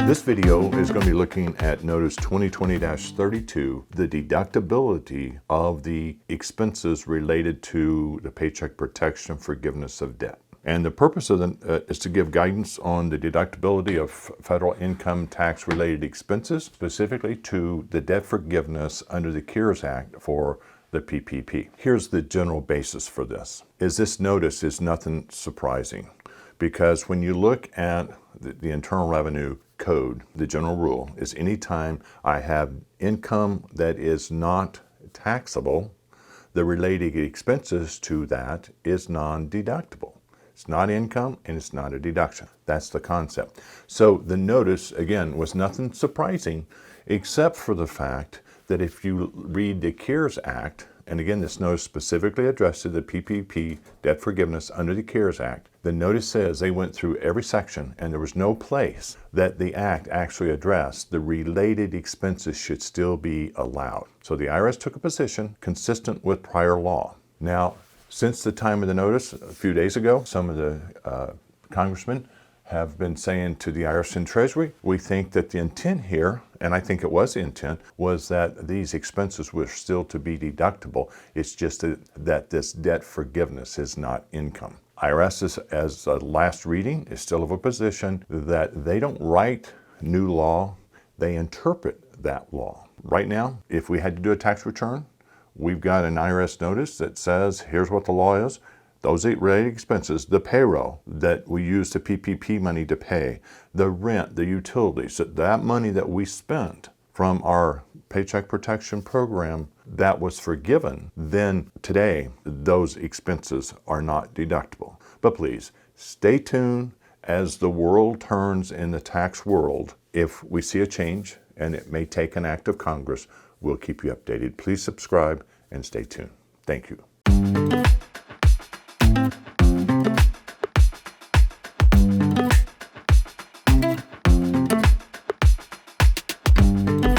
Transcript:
This video is going to be looking at Notice 2020-32, the deductibility of the expenses related to the Paycheck Protection Forgiveness of Debt. And the purpose of is to give guidance on the deductibility of federal income tax related expenses, specifically to the debt forgiveness under the CARES Act for the PPP. Here's the general basis for this. This notice is nothing surprising, because when you look at the Internal Revenue Code, the general rule is anytime I have income that is not taxable, the related expenses to that is non-deductible. It's not income and it's not a deduction. That's the concept. So the notice, again, was nothing surprising except for the fact that if you read the CARES Act, and again, this notice specifically addressed to the PPP debt forgiveness under the CARES Act, the notice says they went through every section and there was no place that the Act actually addressed the related expenses should still be allowed. So the IRS took a position consistent with prior law. Now, since the time of the notice, a few days ago, some of the congressmen have been saying to the IRS and Treasury, we think that the intent here, and I think it was the intent, was that these expenses were still to be deductible. It's just that this debt forgiveness is not income. IRS, as a last reading, is still of a position that they don't write new law, they interpret that law. Right now, if we had to do a tax return, we've got an IRS notice that says, here's what the law is. Those related expenses, the payroll that we use the PPP money to pay, the rent, the utilities, that money that we spent from our Paycheck Protection Program that was forgiven, then today those expenses are not deductible. But please, stay tuned as the world turns in the tax world. If we see a change, and it may take an act of Congress, we'll keep you updated. Please subscribe and stay tuned. Thank you.